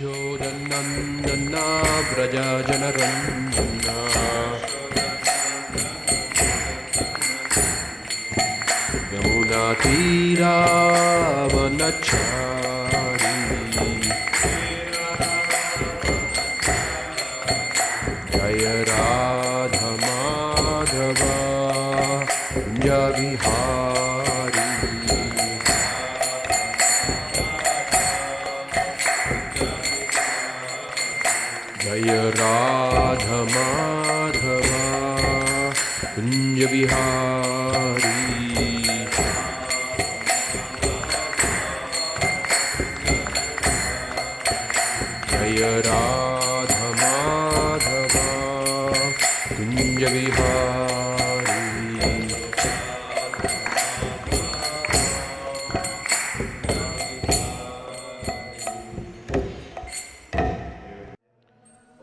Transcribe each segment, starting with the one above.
Yashodanandana Vraja Janarandana Yamuna Tira Vanachari Jaya Radha Madhava Kunja Vihari Jaya Radha Madhava Kunja Vihari Jaya Radha Madhava Kunja Vihari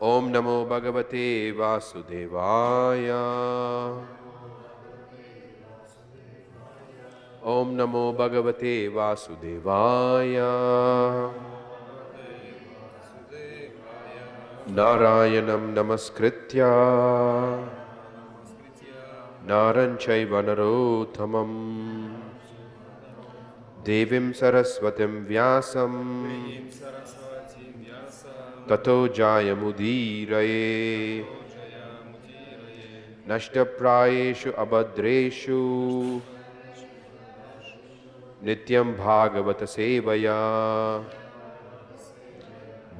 Om Namo Bhagavate Vasudevaya Om Namo Bhagavate Vasudevaya Narayanam Namaskritya Naranchaiva Narottamam Devim Saraswatim Vyasam Tato Jayamudiraye Nashtaprayeshu Abhadreshu Nityam Bhagavata Sevaya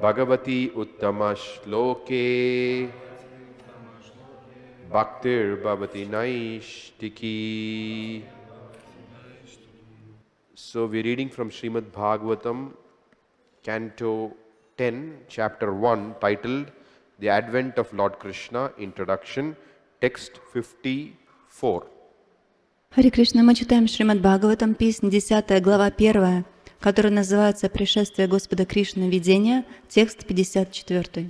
Bhagavati Uttama Shloke Bhaktir Bhavati Naishtiki. So we're reading from Shrimad Bhagavatam, Canto 10, Chapter 1, titled The Advent of Lord Krishna, Introduction, text 54. Харе Кришна, мы читаем Шримад Бхагаватам, песня 10, глава 1, которая называется «Пришествие Господа Кришны. Видение», текст 54.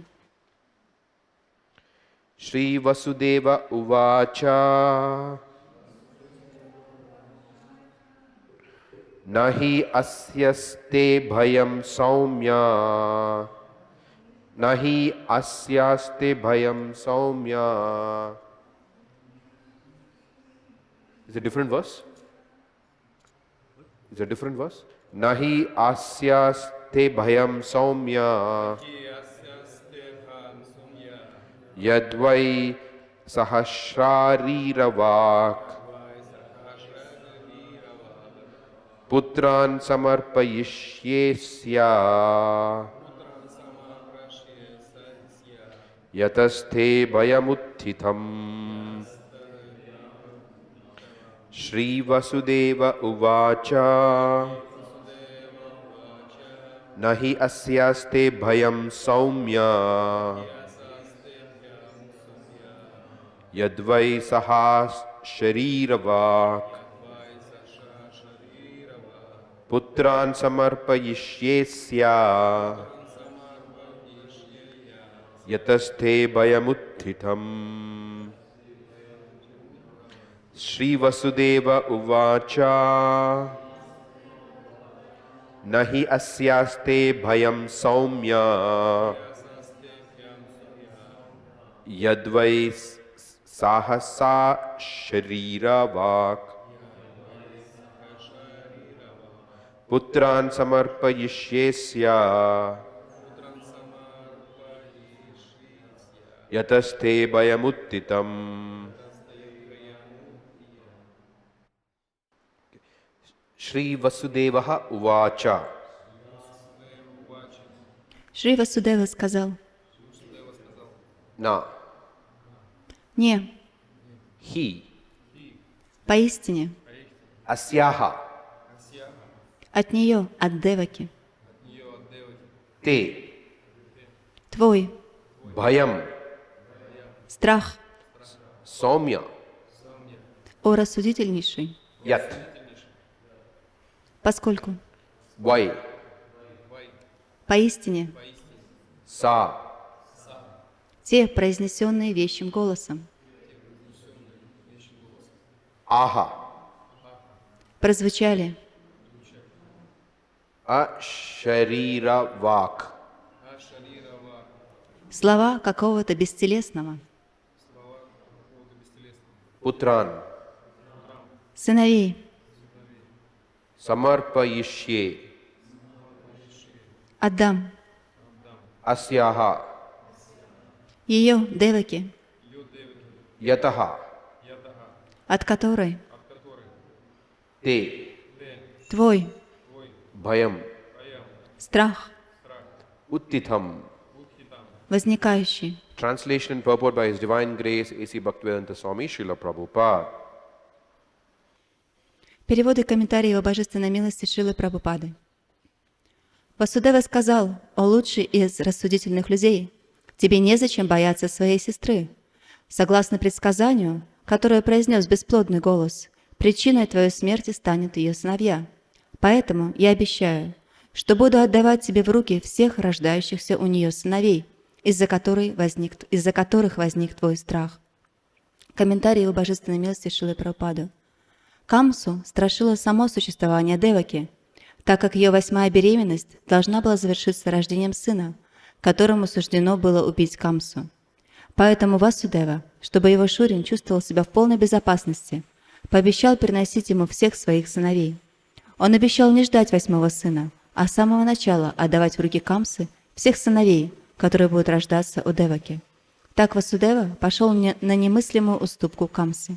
Shri Vasudeva Uvacha Nahi asyaste bhayam saumya Nahi asyaste bhayam saumya. Is it a different verse? Is it a different verse? Nahi asyaste bhayam saumya Yadvai sahasrarirvak Putran samarpayishyesya Yatasthe bhayamutthitham. Shri Vasudeva Uvacha Nahi asyaste bhayam saumya Yadvai sahas sharirvak Putran samarpayishyesya Yatasthe bhayamutthitham. Shri Vasudeva Uvacha Nahi asyaste bhayam saumya Yadvai sahasa sharirvak Putran samarpayishyesya Yatasthe bhayamutthitham. Shri Vasudeva Uvacha. Шри Васудева сказал: На. Не, He. поистине, Asyaha. от нее, от Деваки, Te. твой Bhayam. страх, Saumya. о рассудительнейший, Yat. поскольку Why. поистине Sa. те, произнесенные вещим голосом, Aha. прозвучали Ashariravak. слова какого-то бестелесного, Putran сыновей, Samarpayishye отдам Asyaha ее, Деваки, Yataha от которой Te твой Bhayam страх, Uttitham. возникающий. Translation and purport by His Divine Grace A.C. Bhaktivedanta Swami Srila Prabhupada. Переводы и комментарии его божественной милости Шрилы Прабхупады. Васудева сказал: «О лучший из рассудительных людей, тебе незачем бояться своей сестры. Согласно предсказанию, которое произнес бесплодный голос, причиной твоей смерти станет ее сыновья. Поэтому я обещаю, что буду отдавать тебе в руки всех рождающихся у нее сыновей, из-за которых возник твой страх». Комментарий его божественной милости Шрилы Прабхупады. Камсу страшило само существование Деваки, так как ее 8-я беременность должна была завершиться рождением сына, которому суждено было убить Камсу. Поэтому Васудева, чтобы его Шурин чувствовал себя в полной безопасности, пообещал переносить ему всех своих сыновей. Он обещал не ждать 8-го сына, а с самого начала отдавать в руки Камсы всех сыновей, которые будут рождаться у Деваки. Так Васудева пошел на немыслимую уступку Камсе.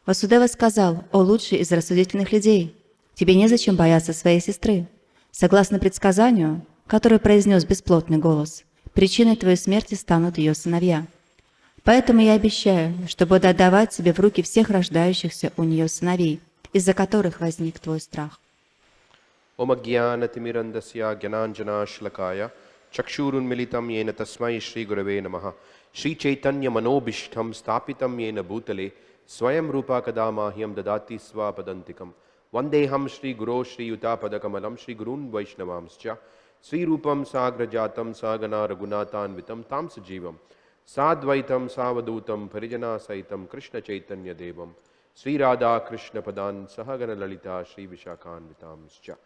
Васудева сказал: «О лучший из рассудительных людей, тебе незачем бояться своей сестры. Согласно предсказанию, которое произнес бесплотный голос, причиной твоей смерти станут ее сыновья. Поэтому я обещаю, что буду отдавать тебе в руки всех рождающихся у нее сыновей, из-за которых возник твой страх». Om Agyanatimirandasya Gyananjana Shlakaya Chakshurun Militam Yena Tasmai Shri Gurave Namaha Shri Chaitanya-manobishtham Stapitam Yena Bhutale Swayam Rupa Kadamahyam Dadati Svapadantikam Vandeham Shri Guru Shri Yutapadakamalam Shri Gurun Vaishnavamscha Sri Rupam Sagrajatam Sagana Raghunatan Vitam Tamsajivam Sadvaitam Savadutam Parijana Saitam Krishna Chaitanya Devam Sri Radha Krishna Padan Sahagana Lalita Shri Vishakan Vitamscha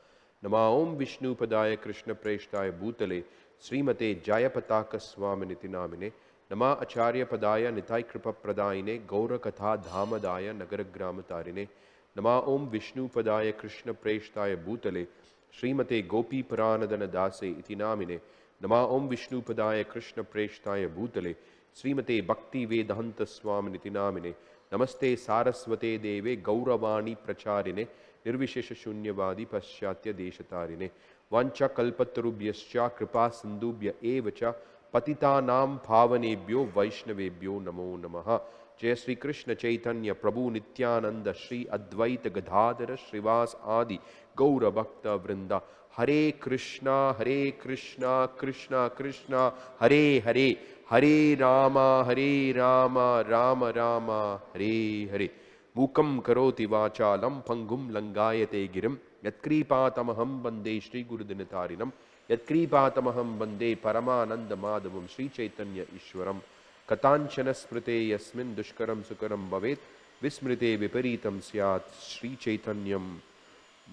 Nama Om Vishnu Padaya Krishna Preshtaya Bhutale Srimate Jayapataka Swaminiti Namine Nama Acharya Padaya Nitai Kripa Pradayine Gaura Katha Dhamadaya Nagaragramatarine Nama Om Vishnu Padaya Krishna Preshtaya Bhutale Srimate Gopi Paranadana Dase Iti Namine Nama Om Vishnu Padaya Krishna Preshtaya Bhutale Srimate Bhakti Vedanta Swaminiti Namine Namaste Saraswate Deve Gauravani Pracharine Nirvishesha Shunyavadi Paschatya Deshatarine Vancha Kalpatarubhyascha Kripa Sindubhya Evacha Patitanam Bhavanebhyo Vaishnavebhyo Namo Namaha Jai Sri Krishna Chaitanya Prabhu Nityananda Shri Advaita Gadadhara Srivas Adi Gaura Bhakta Vrinda Hare Krishna Krishna Krishna Hare Hare Hare Rama Rama Rama Hare Hare Mukam karoti vachalam pangum langayate girim yatkripatamaham bande Shri Gurudinatarinam yatkripatamaham bande Paramananda Madhavam Shri Chaitanya Ishwaram Katanchana smrite yasmin dushkaram sukaram bhavet vismrite viparitam syat Shri Chaitanyam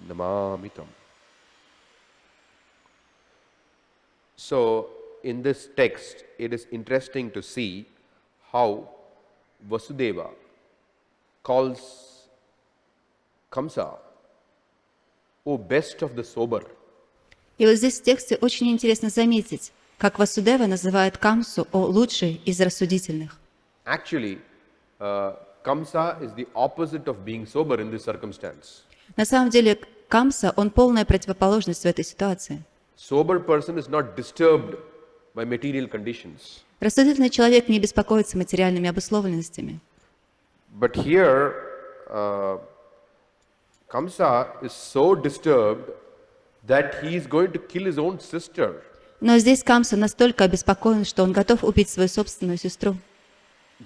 namamitam. So, in this text, it is interesting to see how Vasudeva calls Kamsa, O best of the sober. И вот здесь в тексте очень интересно заметить, как Васудева называет Камсу о лучшей из рассудительных. Actually, Kamsa is the opposite of being sober in this circumstance. На самом деле, Камса, он полная противоположность в этой ситуации. Sober person is not disturbed by material conditions. Рассудительный человек не беспокоится материальными обусловленностями. But here, Kamsa is so disturbed that he is going to kill his own sister. Но здесь Камса настолько обеспокоен, что он готов убить свою собственную сестру.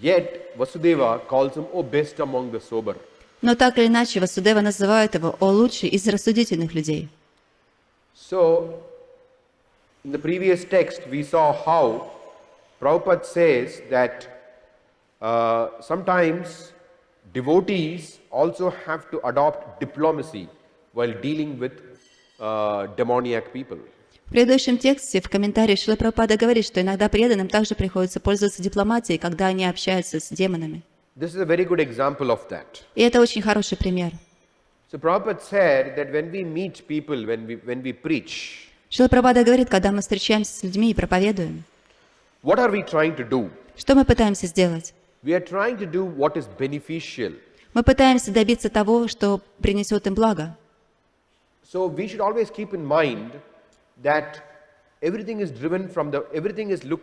Yet, Vasudeva calls him, O best among the sober. Но так или иначе, Васудева называет его о лучшей из рассудительных людей. So, in the previous text, we saw how Prabhupada says that sometimes devotees also have to adopt diplomacy while dealing with demoniac people. В предыдущем тексте в комментарии Шрила Прабхупада говорит, что иногда преданным также приходится пользоваться дипломатией, когда они общаются с демонами. This is a very good example of that. И это очень хороший пример. So Prabhupada said that when we meet people, when we preach, Шрила Прабхупада говорит, когда мы встречаемся с людьми и проповедуем, what are we trying to do? что мы пытаемся сделать? We are trying to do what is beneficial. Мы пытаемся добиться того, что принесет им благо. So we should always keep in mind that everything is looked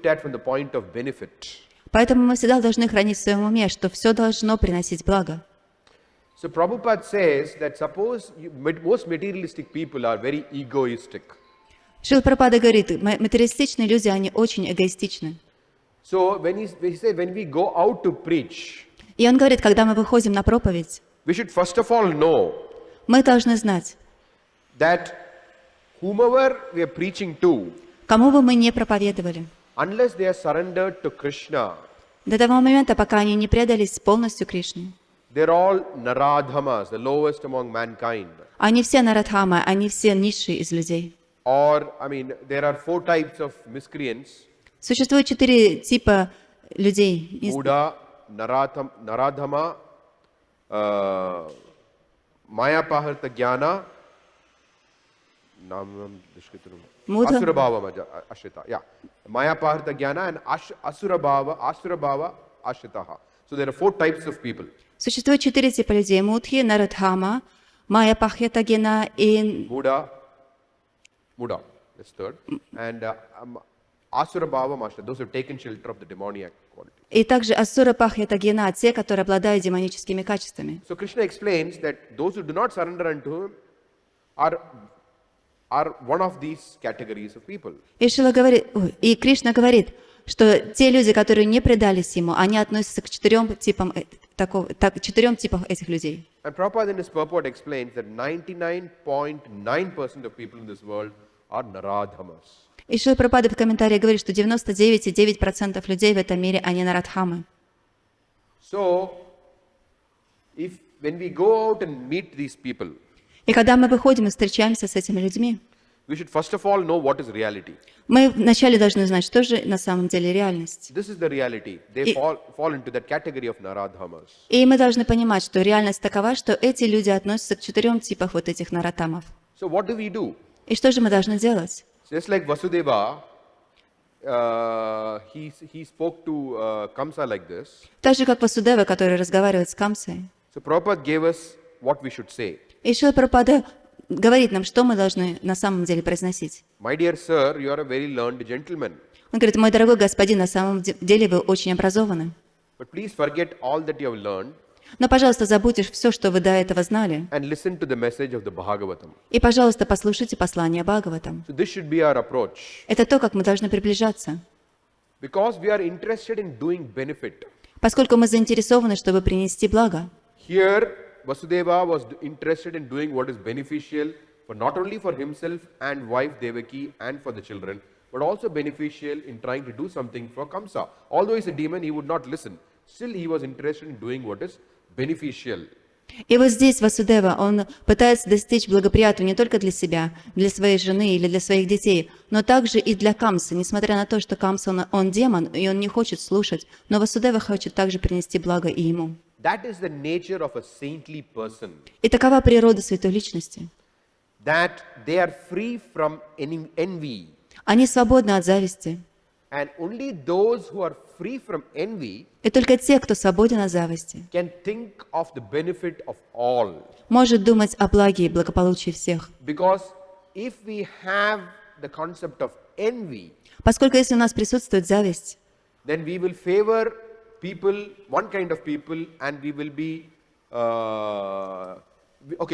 at from the point of benefit. Поэтому мы всегда должны хранить в своем уме, что все должно приносить благо. So Prabhupada says that suppose most materialistic people are very egoistic. Шрила Прабхупада говорит, материалистичные люди, они очень эгоистичны. So when he said when we go out to preach, И он говорит, когда мы выходим на проповедь, we should first of all know мы должны знать, that whomever we are preaching to, кому бы мы не проповедовали, unless they are surrendered to Krishna, до того момента, пока они не предались полностью Кришне, they're all naradhamas, the lowest among mankind. они все нарадхамы, они все низшие из людей. Or, I mean, there are 4 types of miscreants: Существует 4 типа людей. Buddha, Naradhama, Mayapaharta Jnana, Мудра. Asurabhava Ashrita. Yeah. Mayapaharta Jnana and Asurabhava Ashritaha. So there are 4 types of people. Существует 4 типа людей. Мудхи, Нарадхама, Майяпахьятагена и Muda, that's third. And Asurabhava Ashrita, those who have taken shelter of the demoniac quality. И также Асура Пахьятагена, те, которые обладают демоническими качествами. So Krishna explains that those who do not surrender unto him are one of these categories of people. И Кришна говорит, что те люди, которые не предались ему, они относятся к 4 типам, 4 типам этих людей. And Prabhupada in his purport explains that 99.9% of people in this world are naradhamas. И Шрила Прабхупада в комментарии говорит, что 99,9% людей в этом мире, они нарадхамы. So, when we go out and meet these people, И когда мы выходим и встречаемся с этими людьми, we should first of all know what is reality. мы вначале должны знать, что же на самом деле реальность. This is the reality. They fall into that category of naradhamas. И мы должны понимать, что реальность такова, что эти люди относятся к 4 типам вот этих наратамов. So what do we do? И что же мы должны делать? Just like Vasudeva, he spoke to Kamsa like this. Так же, как Васудева, который разговаривает с Камсой. So Prabhupada gave us what we should say. И Шрила Прабхупада говорит нам, что мы должны на самом деле произносить. My dear sir, you are a very learned gentleman. Он говорит, мой дорогой господин, на самом деле вы очень образованы. But please forget all that you have learned Но, пожалуйста, забудьте все, что вы до этого знали. and listen to the message of the Bhagavatam. И, пожалуйста, послушайте послание Бхагаватам. So this should be our approach. Это то, как мы должны приближаться. Because we are interested in doing benefit. Поскольку мы заинтересованы, чтобы принести благо. Here, Vasudeva was interested in doing what is beneficial for not only for himself and wife Devaki and for the children, but also beneficial in trying to do something for Kamsa. Although he's a demon, he would not listen. Still, he was interested in doing what is beneficial. И вот здесь Васудева, он пытается достичь благоприятного не только для себя, для своей жены или для своих детей, но также и для Камсы, несмотря на то, что Камса, он демон, и он не хочет слушать, но Васудева хочет также принести благо и ему. That is the nature of a saintly person. И такова природа святой личности. That they are free from any envy. Они свободны от зависти. And only those who are free from envy И только те, кто свободен от зависти, can think of the benefit of all. может думать о благе и благополучии всех. Because if we have the concept of envy, Поскольку если у нас присутствует зависть, then we will favor people, one kind of people, and we will be,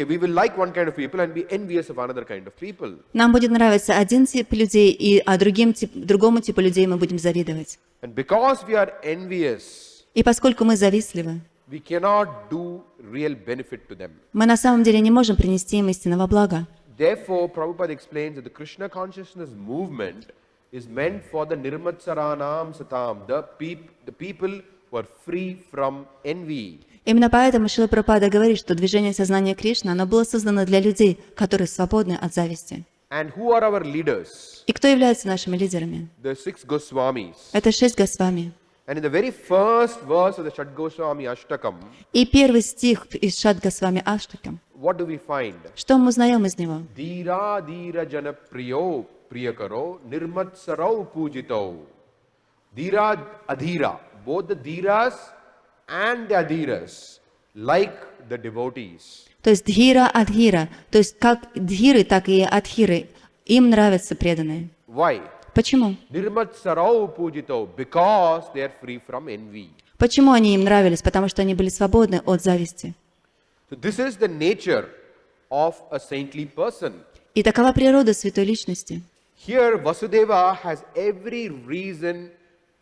we will like one kind of people and be envious of another kind of people. нам будет нравиться один тип людей, а другому типу людей мы будем завидовать. And because we are envious, И поскольку мы завистливы, we cannot do real benefit to them. мы на самом деле не можем принести им истинного блага. Therefore, Prabhupada explains that the Krishna consciousness movement is meant for the Nirmatsaranam Satam, the people who are free from envy. Именно поэтому Шрила Прабхупада говорит, что движение сознания Кришны, оно было создано для людей, которые свободны от зависти. And who are our leaders? И кто является нашими лидерами? The 6 Goswamis. Это 6 Госвами. And in the very first verse of the Shad Goswami Ashtakam, И первый стих из Шад Госвами Аштакам. what do we find? Что мы узнаем из него? Dhira dhira jana priyo priyakaro nirmatsarau pujito. Dhira adhira. Both the dhiras and the adhiras, like the devotees. То есть дхира адхира. То есть как дхиры, так и адхиры. Им нравятся преданные. Why? Почему? Nirmatsarau pujito. Because they are free from envy. Почему они им нравились? Потому что они были свободны от зависти. So this is the nature of a saintly person. И такова природа святой личности. Here Vasudeva has every reason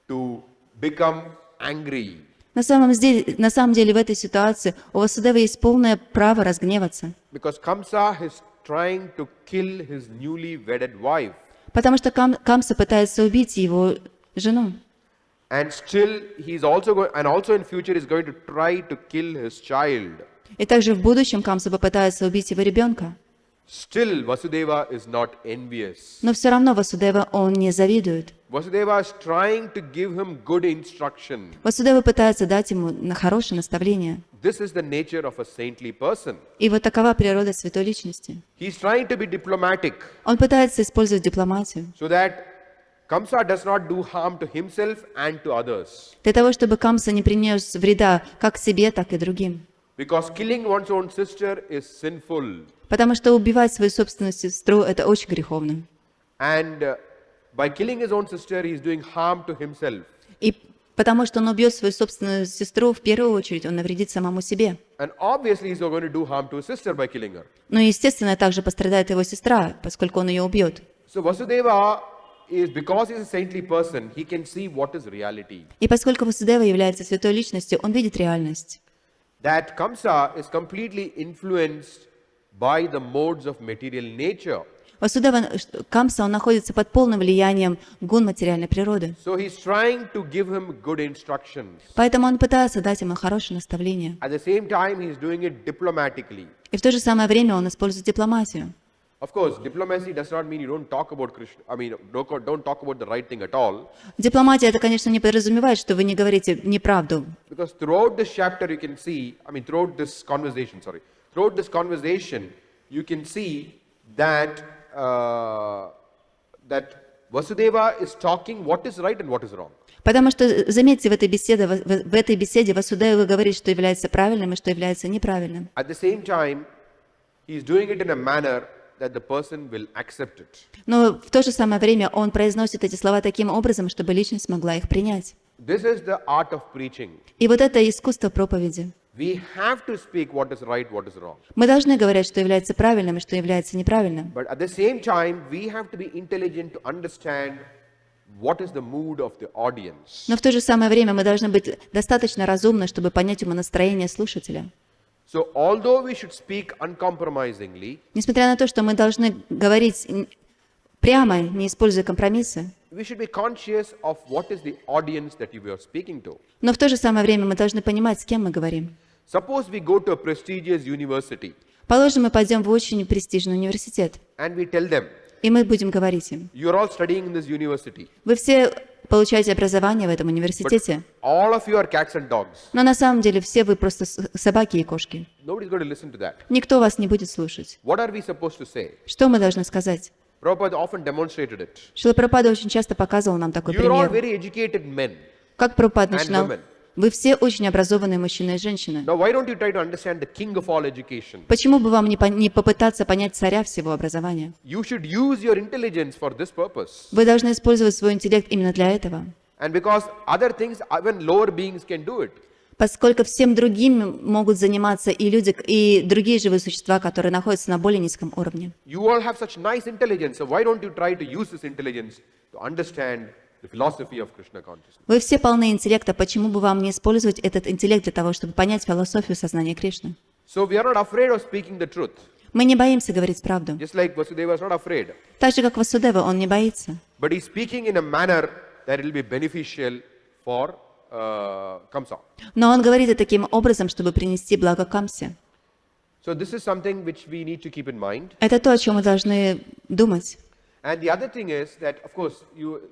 to become angry. На самом деле в этой ситуации у Васудевы есть полное право разгневаться. Because Kamsa is trying to kill his newly wedded wife. Потому что Камса пытается убить его жену. And still also in future is going to try to kill his child. И также в будущем Камса попытается убить его ребенка. Still Vasudeva is not envious. Но все равно Васудева он не завидует. Vasudeva is trying to give him good instruction. Васудева пытается дать ему хорошее наставление. This is the nature of a saintly person. И вот такова природа святой личности. He is trying to be diplomatic Он пытается использовать дипломатию so that Kamsa does not do harm to himself and to others. для того, чтобы Камса не принес вреда как себе, так и другим. Because killing one's own sister is sinful. Потому что убивать свою собственную сестру – это очень греховно. And by killing his own sister, he is doing harm to himself. И потому что он убьет свою собственную сестру, в первую очередь он навредит самому себе. And obviously, he's going to do harm to his sister by killing her. Но, естественно, также пострадает его сестра, поскольку он ее убьет. So Vasudeva is, because he's a saintly person, he can see what is reality. И поскольку Васудева является святой личностью, он видит реальность. That Kamsa is completely influenced by the modes of material nature. Васудева, Камса, он находится под полным влиянием гун материальной природы. So he's trying to give him good instructions. Поэтому он пытается дать ему хорошее наставление. At the same time, he's doing it diplomatically. И в то же самое время он использует дипломатию. Of course, diplomacy does not mean you don't talk about Krishna. I mean, don't talk about the right thing at all. Дипломатия, это, конечно, не подразумевает, что вы не говорите неправду. Because throughout this chapter, you can see, throughout this conversation, you can see that that Vasudeva is talking what is right and what is wrong. Потому что, заметьте, в этой беседе Васудева говорит, что является правильным и что является неправильным. At the same time, he is doing it in a manner that the person will accept it. Но в то же самое время он произносит эти слова таким образом, чтобы личность могла их принять. This is the art of preaching. И вот это искусство проповеди. We have to speak what is right, what is wrong. Мы должны говорить, что является правильным и что является неправильным. But at the same time, we have to be intelligent to understand what is the mood of the audience. Но в то же самое время мы должны быть достаточно разумны, чтобы понять умонастроение слушателя. So although we should speak uncompromisingly, Несмотря на то, что мы должны говорить прямо, не используя компромиссы, we should be conscious of what is the audience that we are speaking to. но в то же самое время мы должны понимать, с кем мы говорим. Suppose we go to a prestigious university Положим, мы пойдем в очень престижный университет, and we tell them, и мы будем говорить им: you're all studying in this university, вы все получаете образование в этом but университете, all of you are cats and dogs. но на самом деле все вы просто собаки и кошки. Nobody's going to listen to that. Никто вас не будет слушать. What are we supposed to say? Что мы должны сказать? Prabhupada often demonstrated it. Шрила Прабхупада очень часто показывал нам такой You're all пример. very educated men. Как Прабхупада and начинал: women. вы все очень образованные мужчины и женщины. Now, why don't you try to understand the king of all education? Почему бы вам не попытаться понять царя всего образования? You should use your intelligence for this purpose. Вы должны использовать свой интеллект именно для этого. And because other things, even lower beings can do it. Поскольку всем другим могут заниматься и люди, и другие живые существа, которые находятся на более низком уровне. You all have such nice intelligence, so why don't you try to use this intelligence to understand the philosophy of Krishna consciousness? Вы все полны интеллекта, почему бы вам не использовать этот интеллект для того, чтобы понять философию сознания Кришны? So we are not afraid of speaking the truth. Мы не боимся говорить правду. Just like Vasudeva is not afraid. Так же, как Васудева, он не боится. But he's speaking in a manner that it will be beneficial for Kamsa. Но он говорит это таким образом, чтобы принести благо Камсе. So this is something which we need to keep in mind. Это то, о чем мы должны думать. And the other thing is that, of course,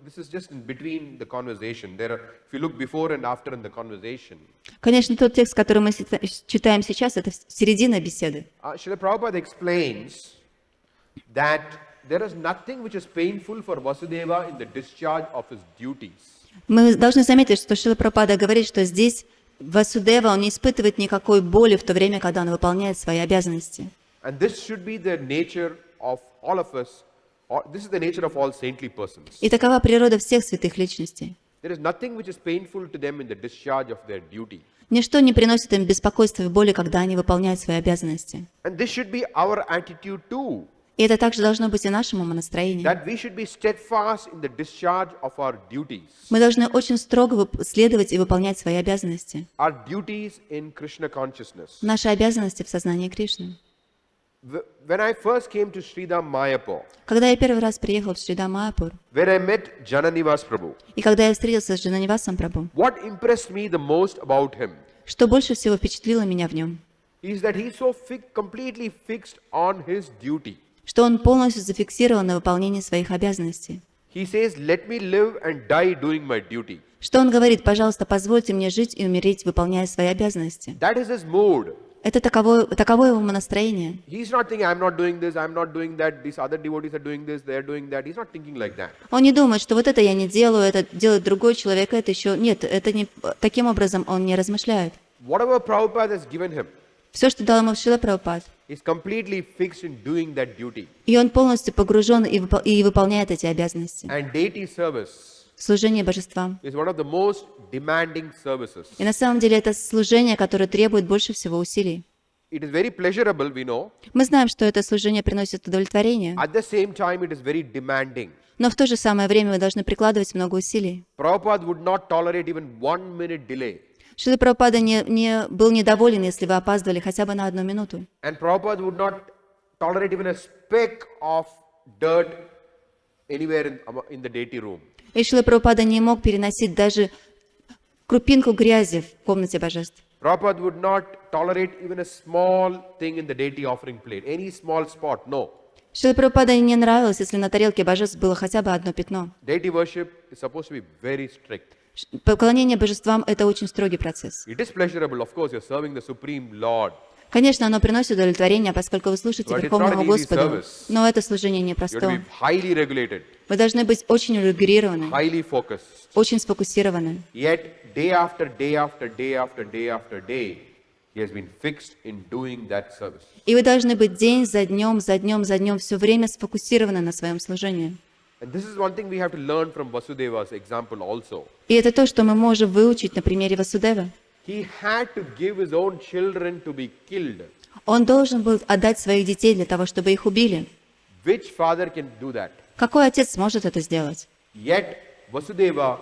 this is just in between the conversation. If you look before and after in the conversation. Конечно, тот текст, который мы читаем сейчас, это середина беседы. Srila Prabhupada explains that there is nothing which is painful for Vasudeva in the discharge of his duties. Мы должны заметить, что Шрила Прабхупада говорит, что здесь Васудева, он не испытывает никакой боли в то время, когда он выполняет свои обязанности. And this should be the nature of all of us. This is the nature of all saintly persons. И такова природа всех святых личностей. There is nothing which is painful to them in the discharge of their duty. Ничто не приносит им беспокойства и боли, когда они выполняют свои обязанности. And this should be our attitude too. И это также должно быть и нашим умонастроением. That we should be steadfast in the discharge of our duties. Мы должны очень строго следовать и выполнять свои обязанности. Our duties in Krishna consciousness. Наши обязанности в сознании Кришны. When I first came to Sri Dham Mayapur, Когда я первый раз приехал в Шри Dham Mayapur, where I met Jananivas Prabhu, и когда я встретился с Джананивасом Прабху, what impressed me the most about him что больше всего впечатлило меня в нем, is that he's so completely fixed on his duty. что он полностью зафиксирован на выполнении своих обязанностей. He says, let me live and die doing my duty. Что он говорит: пожалуйста, позвольте мне жить и умереть, выполняя свои обязанности. That is his mood. Это таково его настроение. He's not thinking, I'm not doing this, I'm not doing that, these other devotees are doing this, they're doing that. He's not thinking like that. Он не думает, что вот это я не делаю, это делает другой человек, это еще... Нет, это не... таким образом он не размышляет. Whatever Prabhupada has given him, Все, что дал ему Шрила Прабхупад, he's completely fixed in doing that duty. и он полностью погружен и выполняет эти обязанности. And deity service Служение божествам. is one of the most demanding services. И на самом деле это служение, которое требует больше всего усилий. It is very pleasurable, we know. Мы знаем, что это служение приносит удовлетворение, At the same time, it is very demanding. но в то же самое время мы должны прикладывать много усилий. Prabhupada would not tolerate even 1 minute delay. Шрила Прабхупада был недоволен, если вы опаздывали хотя бы на 1 минуту. And Prabhupada would not tolerate even a speck of dirt anywhere in the deity room. И Шрила Прабхупада не мог переносить даже крупинку грязи в комнате божеств. Prabhupada would not tolerate even a small thing in the deity offering plate, any small spot, no. Шрила Прабхупада не нравилось, если на тарелке божеств было хотя бы одно пятно. Deity worship is supposed to be very strict. Поклонение божествам – это очень строгий процесс. It is pleasurable, of course, you're serving the Supreme Lord. Конечно, оно приносит удовлетворение, поскольку вы слушаете But it's Верховного not an easy Господа, service. но это служение You have to be непростое. highly regulated, Вы должны быть очень урегулированы, highly focused. очень сфокусированы. Yet, day after day after day after day after day, he has been fixed in doing that service. И вы должны быть день за днем, за днем, за днем, все время сфокусированы на своем служении. And this is one thing we have to learn from Vasudeva's example also. И это то, что мы можем выучить на примере Васудевы. He had to give his own children to be killed. Он должен был отдать своих детей для того, чтобы их убили. Which father can do that? Какой отец сможет это сделать? Yet, Vasudeva,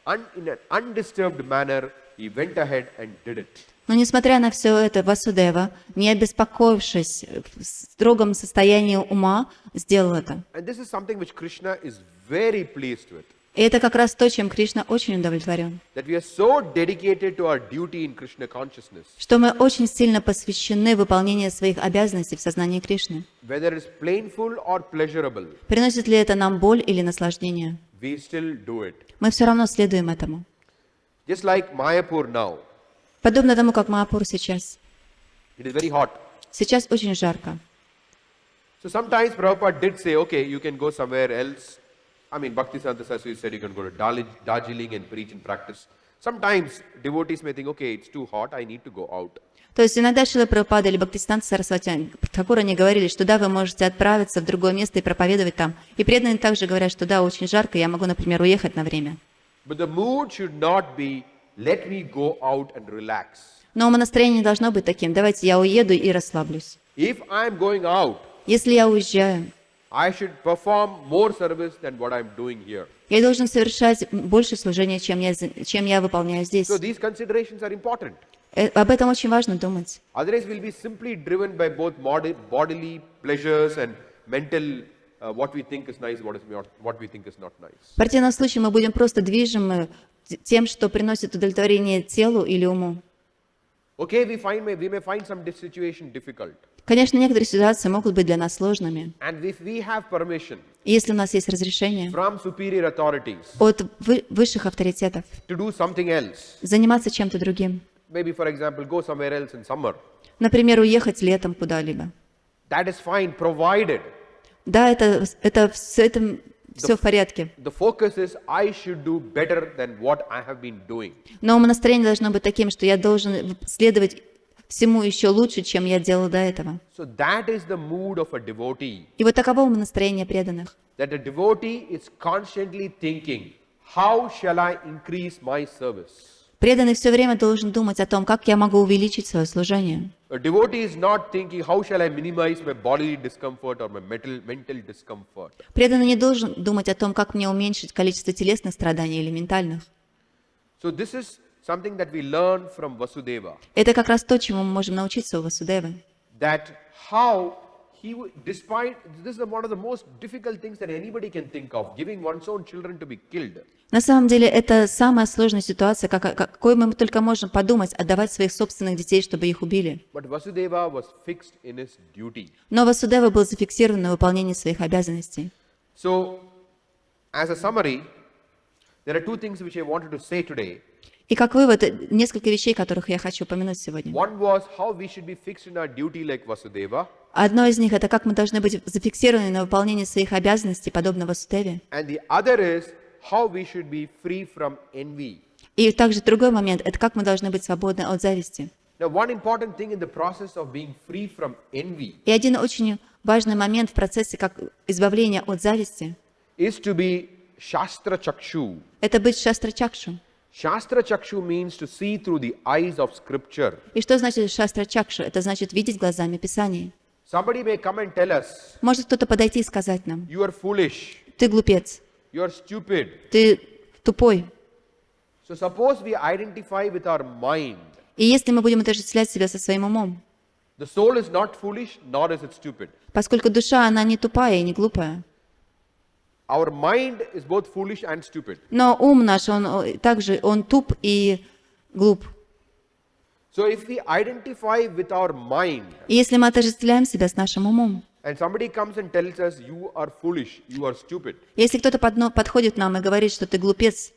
in an undisturbed manner, he went ahead and did it. Но несмотря на все это, Васудева, не обеспокоившись, в строгом состоянии ума, сделал это. And this is something which Krishna is very pleased with. И это как раз то, чем Кришна очень удовлетворен. That we are so dedicated to our duty in Krishna consciousness. Что мы очень сильно посвящены выполнению своих обязанностей в сознании Кришны. Whether it's painful or pleasurable, Приносит ли это нам боль или наслаждение? we still do it. Мы все равно следуем этому. Just like Mayapur now, Подобно тому, как Майяпур сейчас. it is very hot. Сейчас очень жарко. So sometimes Prabhupada did say, okay, you can go somewhere else. I mean, Bhaktisiddhanta Saraswati said you can go to Darjeeling and preach and practice. Sometimes devotees may think, okay, it's too hot, I need to go out. То есть иногда Шрила Прабхупада или Бхактисиддханта Сарасвати Тхакур, они говорили, что да, вы можете отправиться в другое место и проповедовать там. И преданные также говорят, что да, очень жарко, я могу, например, уехать на время. But the mood should not be, let me go out and relax. Но умонастроение не должно быть таким. Давайте я уеду и расслаблюсь. If I'm going out, Если я уезжаю, I should perform more service than what I'm doing here. я должен совершать больше служения, чем я выполняю здесь. So these considerations are important. Об этом очень важно думать. Otherwise, we'll be simply driven by both bodily pleasures and mental what we think is nice, what we think is not nice. В противном случае мы будем просто движимы тем, что приносит удовлетворение телу или уму. Okay, we may find some situation difficult. Конечно, некоторые ситуации могут быть для нас сложными. And if we have permission И если у нас есть разрешение from superior authorities от высших авторитетов to do something else, заниматься чем-то другим, maybe for example, go somewhere else in summer, например, уехать летом куда-либо, that is fine, provided да, это с этим все в порядке. the focus is I should do better than what I have been doing. Но настроение должно быть таким, что я должен следовать всему еще лучше, чем я делал до этого. So that is the mood of a devotee. И вот таково настроение преданных. That a devotee is constantly thinking, how shall I increase my service? Преданный все время должен думать о том, как я могу увеличить свое служение. A devotee is not thinking, how shall I minimize my bodily discomfort or my mental discomfort? Преданный не должен думать о том, как мне уменьшить количество телесных страданий или ментальных. So this is something that we learn from Vasudeva. Это как раз то, чему мы можем научиться у Васудевы. That how despite, this is one of the most difficult things that anybody can think of, giving one's own children to be killed. На самом деле, это самая сложная ситуация, какой мы только можем подумать, отдавать своих собственных детей, чтобы их убили. But Vasudeva was fixed in his duty. Но Васудева был зафиксирован на выполнении своих обязанностей. So, as a summary, there are two things which I wanted to say today. И как вывод, несколько вещей, которых я хочу упомянуть сегодня. One was how we should be fixed in our duty like Vasudeva. Одно из них — это как мы должны быть зафиксированы на выполнении своих обязанностей, подобно Васудеве. And the other is how we should be free from envy. И также другой момент — это как мы должны быть свободны от зависти. Now, one important thing in the process of being free from envy И один очень важный момент в процессе как избавления от зависти is to be Shastra Chakshu. — это быть шастра-чакшу. Shastra Chakshu means to see through the eyes of scripture. И что значит шастра-чакшу? Это значит видеть глазами Писаний. Somebody may come and tell us, Может кто-то подойти и сказать нам: you are foolish, ты глупец, you are stupid. ты тупой. So suppose we identify with our mind. И если мы будем отождествлять себя со своим умом, The soul is not foolish, nor is it stupid. поскольку душа, она не тупая и не глупая, Our mind is both foolish and stupid. но ум наш, он туп и глуп. So if we identify with our mind, И если мы отождествляем себя с нашим умом, and somebody comes and tells us, you are foolish, you are stupid, если кто-то подходит к нам и говорит, что ты глупец,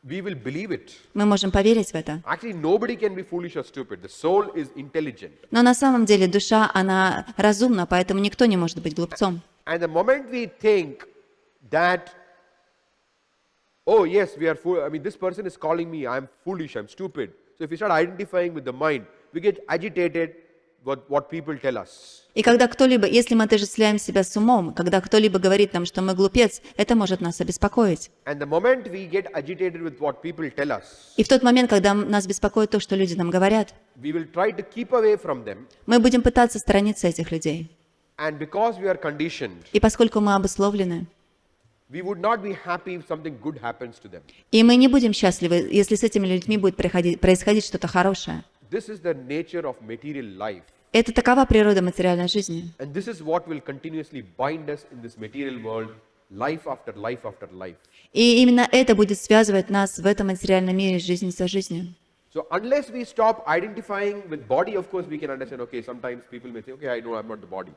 we will believe it. мы можем поверить в это. Actually, nobody can be foolish or stupid. The soul is intelligent. Но на самом деле душа, она разумна, поэтому никто не может быть глупцом. And the moment we think that, oh yes, we are fool. I mean, this person is calling me, I'm foolish, I'm stupid. So if we start identifying with the mind, we get agitated with what people tell us. И когда кто-либо, если мы отождествляем себя с умом, когда кто-либо говорит нам, что мы глупец, это может нас обеспокоить. And the moment we get agitated with what people tell us, И в тот момент, когда нас беспокоит то, что люди нам говорят, we will try to keep away from them. мы будем пытаться сторониться этих людей. And because we are conditioned, И поскольку мы обусловлены, we would not be happy if something good happens to them. и мы не будем счастливы, если с этими людьми будет происходить что-то хорошее. This is the nature of material life. Это такова природа материальной жизни. And this is what will continuously bind us in this material world, life after life after life. И именно это будет связывать нас в этом материальном мире жизнь за жизнью. So unless we stop identifying with body, of course we can understand, okay, sometimes people may say, okay, I know I'm not the body.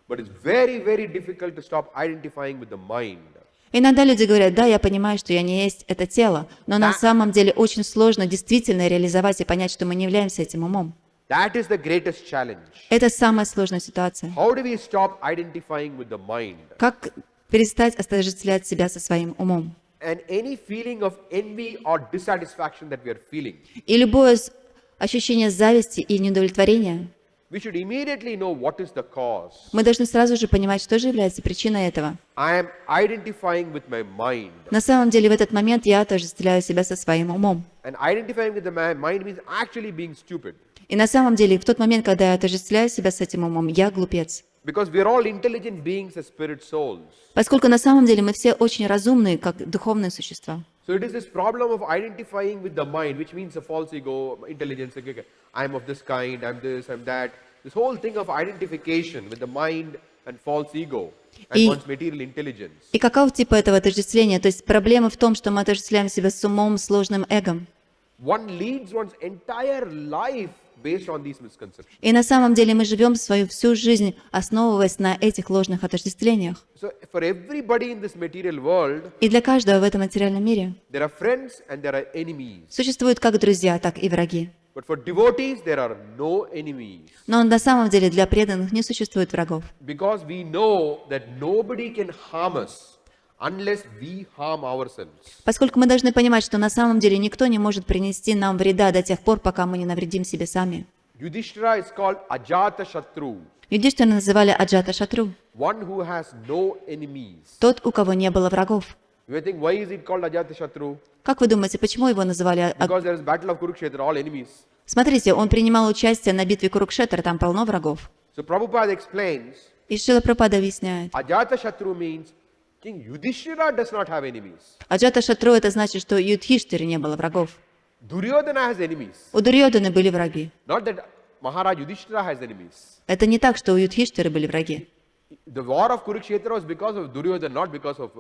But it's very, very difficult to stop identifying with the mind. Иногда люди говорят: да, я понимаю, что я не есть это тело, но на самом деле очень сложно действительно реализовать и понять, что мы не являемся этим умом. That is the greatest challenge. Это самая сложная ситуация. How do we stop identifying with the mind? Как перестать отождествлять себя со своим умом? And any feeling of envy or dissatisfaction that we are feeling, И любое ощущение зависти и неудовлетворения, we should immediately know what is the cause. мы должны сразу же понимать, что же является причиной этого. I am identifying with my mind. На самом деле в этот момент я отождествляю себя со своим умом. And identifying with the mind means actually being stupid. И на самом деле в тот момент, когда я отождествляю себя с этим умом, я глупец. Because we are all intelligent beings as spirit souls. Поскольку на самом деле мы все очень разумные, как духовные существа. So it is this problem of identifying with the mind, which means a false ego, intelligence, okay, I'm of this kind, I'm this, I'm that. This whole thing of identification with the mind and false ego and one's material intelligence. И каков тип этого отождествления? То есть проблема в том, что мы отождествляем себя с умом, сложным эгом. One leads one's entire life based on these misconceptions. И на самом деле мы живем свою всю жизнь, основываясь на этих ложных отождествлениях. So for everybody in this material world, И для каждого в этом материальном мире there are friends and there are enemies. существуют как друзья, так и враги. But for devotees, there are no enemies. Но на самом деле для преданных не существует врагов. Because we know that nobody can harm us unless we harm ourselves. Поскольку мы должны понимать, что на самом деле никто не может принести нам вреда до тех пор, пока мы не навредим себе сами. Yudhishthira is called Ajata Shatru, Юдхиштхира называли Аджата Шатру, one who has no enemies. тот, у кого не было врагов. You may think, why is it called Ajata Shatru? Как вы думаете, почему его называли? Because there is battle of Kurukshetra, all enemies. Смотрите, он принимал участие на битве Курукшетра, там полно врагов. So Prabhupada explains, И Шрила Прабхупада объясняет, Ajata Shatru means King Yudhishthira does not have enemies. Аджата Шатру это значит, что Юдхиштхире не было врагов. Duryodhana has enemies. У Дурьёданы были враги. Not that Maharaj Yudhishthira has enemies. Это не так, что у Юдхиштхиры были враги. The war of Kurukshetra was because of Duryodhana, not because of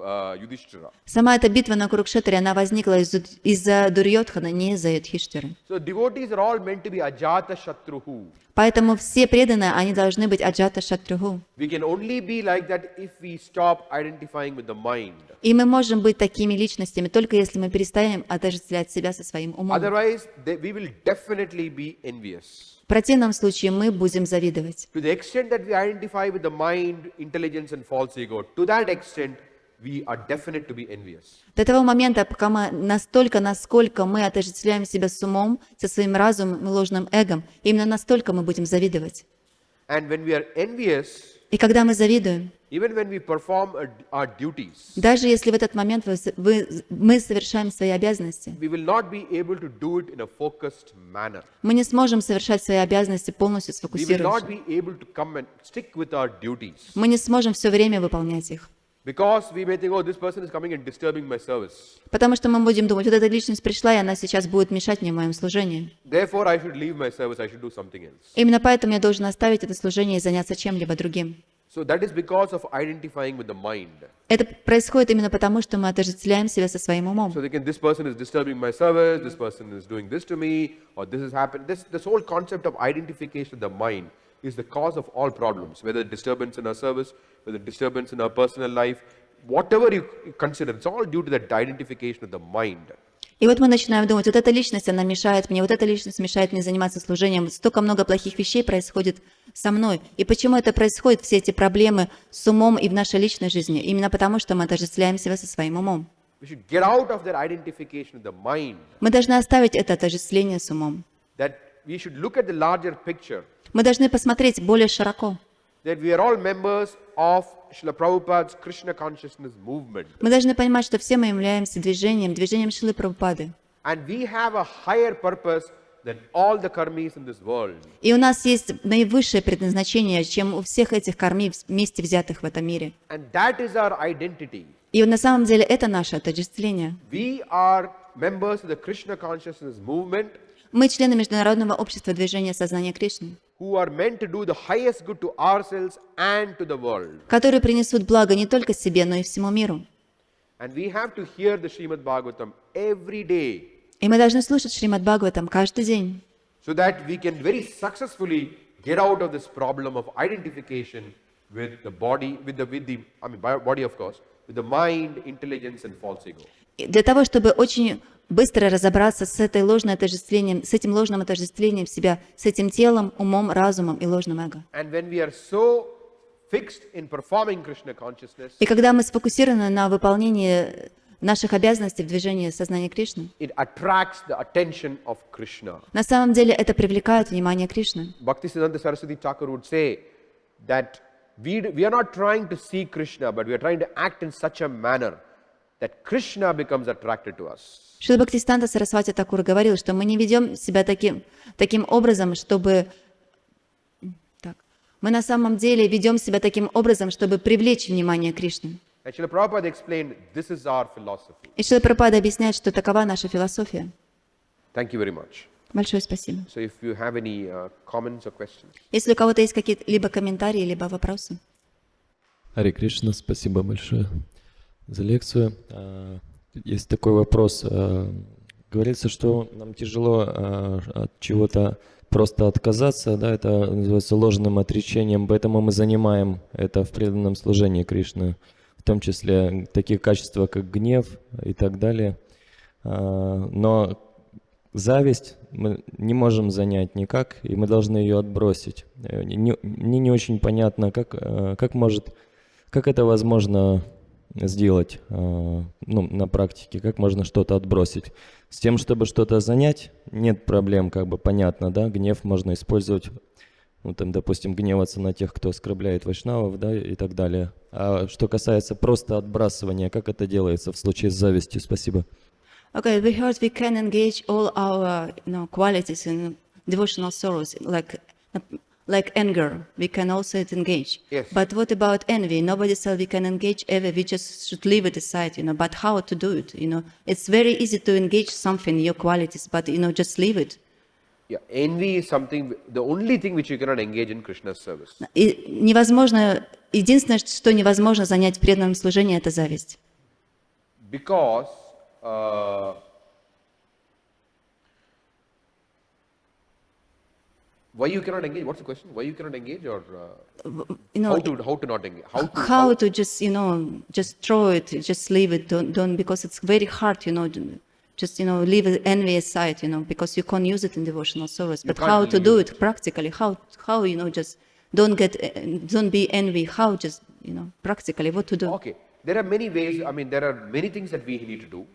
Yudhishthira. Сама эта битва на Курукшетре, она возникла из-за Дурьёдхана, не из-за Юдхиштхиры. So devotees are all meant to be Ajata Shatruhu. Поэтому все преданные, они должны быть Аджата Шатруху. We can only be like that if we stop identifying with the mind. И мы можем быть такими личностями, только если мы перестанем отождествлять себя со своим умом. Otherwise, we will definitely be envious. В противном случае мы будем завидовать. To the extent that we identify with the mind, intelligence and false ego, to that extent, we are definite to be envious. До того момента, пока мы настолько, насколько мы отождествляем себя с умом, со своим разумом и ложным эгом, именно настолько мы будем завидовать. And when we are envious, И когда мы завидуем, even when we perform our duties, даже если в этот момент мы совершаем свои обязанности, we will not be able to do it in a focused manner. мы не сможем совершать свои обязанности полностью We will not сфокусировавшись. be able to come and stick with our duties. Мы не сможем все время выполнять их. Because we may think, oh, this person is coming and disturbing my service. Потому что мы будем думать, вот эта личность пришла, и она сейчас будет мешать мне в моем служении. Therefore, I should leave my service, I should do something else. Именно поэтому я должен оставить это служение и заняться чем-либо другим. So that is because of identifying with the mind. Это происходит именно потому, что мы отождествляем себя со своим умом. So they can, this person is disturbing my service, this person is doing this to me, or this has happened. This whole concept of identification of the mind is the cause of all problems, whether disturbance in our service, whether disturbance in our personal life, whatever you consider, it's all due to that identification of the mind. И вот мы начинаем думать, вот эта личность, она мешает мне, вот эта личность мешает мне заниматься служением, столько много плохих вещей происходит со мной. И почему это происходит, все эти проблемы с умом и в нашей личной жизни? Именно потому, что мы отождествляем себя со своим умом. We should get out of that identification of the mind, Мы должны оставить это отождествление с умом. that we should look at the larger picture, Мы должны посмотреть более широко. that we are all members of Srila Prabhupada's Krishna consciousness movement. Мы должны понимать, что все мы являемся движением Шрилы Прабхупады. And we have a higher purpose than all the karmis in this world. И у нас есть наивысшее предназначение, чем у всех этих карми вместе взятых в этом мире. And that is our identity. И на самом деле это наше отождествление. We are members of the Krishna consciousness movement Мы члены Международного общества движения сознания Кришны, who are meant to do the highest good to ourselves and to the world. которые принесут благо не только себе, но и всему миру. And we have to hear the Shrimad Bhagavatam every day И мы должны слушать Шримад Бхагаватам каждый день, so that we can very successfully get out of this problem of identification with the body, body of course, with the mind, intelligence and false ego. И для того, чтобы очень быстро разобраться с этим ложным отождествлением себя, с этим телом, умом, разумом и ложным эго. And when we are so fixed in performing Krishna consciousness, И когда мы сфокусированы на выполнении наших обязанностей в движении сознания Кришны, it attracts the attention of Krishna. на самом деле это привлекает внимание Кришны. Bhaktisiddhanta Saraswati Thakur would say that we are not trying to see Krishna, but we are trying to act in such a manner that Krishna becomes attracted to us. Шрила Бхактисиданта Сарасвати Такур говорил, что мы не ведем себя таким образом, чтобы... Мы на самом деле ведем себя таким образом, чтобы привлечь внимание Кришны. And Srila Prabhupada explained, this is our philosophy. И Шрила Прабхупада объясняет, что такова наша философия. Thank you very much. Большое спасибо. So if you have any comments or questions. Если у кого-то есть какие-либо комментарии, либо вопросы. Харе Кришна, спасибо большое за лекцию. Есть такой вопрос. Говорится, что нам тяжело от чего-то просто отказаться, да, это называется ложным отречением, поэтому мы занимаем это в преданном служении Кришны, в том числе такие качества, как гнев и так далее. Но зависть мы не можем занять никак, и мы должны ее отбросить. Мне не очень понятно, как это возможно сделать на практике, как можно что-то отбросить. С тем, чтобы что-то занять, нет проблем, как бы понятно, да, гнев можно использовать, допустим, гневаться на тех, кто оскорбляет вайшнавов, да, и так далее. А что касается просто отбрасывания, как это делается в случае с завистью? Спасибо. Okay, we heard we can engage all our qualities in devotional sorrows, like anger. We can also engage. Yes. But what about envy? Nobody said we can engage ever. We just should leave it aside, But how to do it? It's very easy to engage something, your qualities, but just leave it. Yeah, envy is something, the only thing which you cannot engage in Krishna's service. И невозможно, единственное, что невозможно занять в преданном служении, это зависть. Because why you cannot engage? What's the question? Why you cannot engage, or how to not engage? How to just just throw it, just leave it. Don't because it's very hard, just leave envy aside, because you can't use it in devotional service. But how to do it practically? How just don't be envy. How just practically what to do? Okay, there are many ways. I mean, there are many things that we need to do.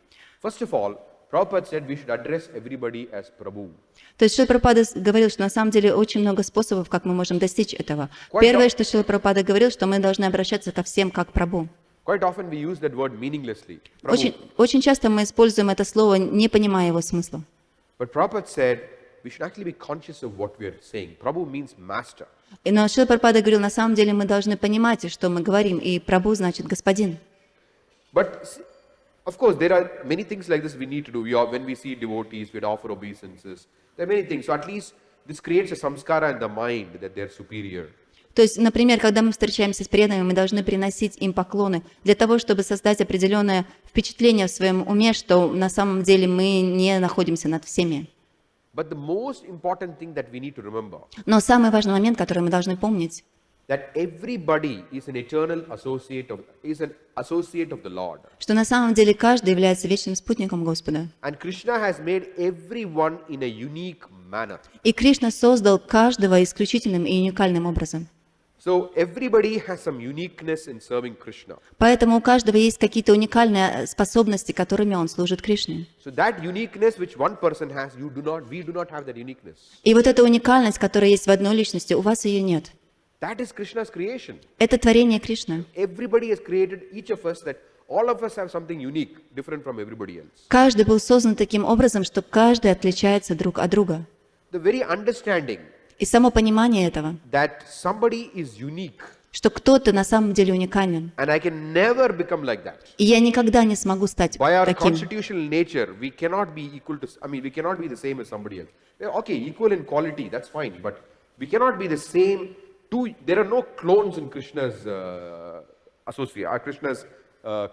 First of all, Prabhupada said we should address everybody as prabhu. То есть Шрила Прабхупада говорил, что на самом деле очень много способов, как мы можем достичь этого. Первое, что Шрила Прабхупада говорил, что мы должны обращаться ко всем как прабху. Quite often we use that word meaninglessly. Очень часто мы используем это слово, не понимая его смысла. But Prabhupada said we should actually be conscious of what we are saying. Prabhu means master. Но Шрила Прабхупада говорил, на самом деле мы должны понимать, что мы говорим, и прабху значит господин. But of course, there are many things like this we need to do. When we see devotees, we offer obeisances. There are many things. So at least this creates a samskara in the mind that they are superior. То есть, например, когда мы встречаемся с преданными, мы должны приносить им поклоны для того, чтобы создать определенное впечатление в своем уме, что на самом деле мы не находимся над всеми. But the most important thing that we need to remember, Но самый важный момент, который мы должны помнить, that everybody is an eternal associate of the Lord. Что на самом деле каждый является вечным спутником Господа. And Krishna has made everyone in a unique manner. И Кришна создал каждого исключительным и уникальным образом. So everybody has some uniqueness in serving Krishna. Поэтому у каждого есть какие-то уникальные способности, которыми он служит Кришне. So that uniqueness which one person has, we do not have that uniqueness. И вот эта уникальность, которая есть в одной личности, у вас ее нет. That is Krishna's creation. Это творение Кришны. Everybody has created, each of us, that all of us have something unique, different from everybody else. Каждый был создан таким образом, что каждый отличается друг от друга. The very understanding И само понимание этого, that somebody is unique, что кто-то на самом деле уникален. and I can never become like that. И я никогда не смогу стать By our таким. constitutional nature, we cannot be equal to, we cannot be the same as somebody else. Okay, equal in quality, that's fine, but we cannot be the same. There are no clones in Krishna's Krishna's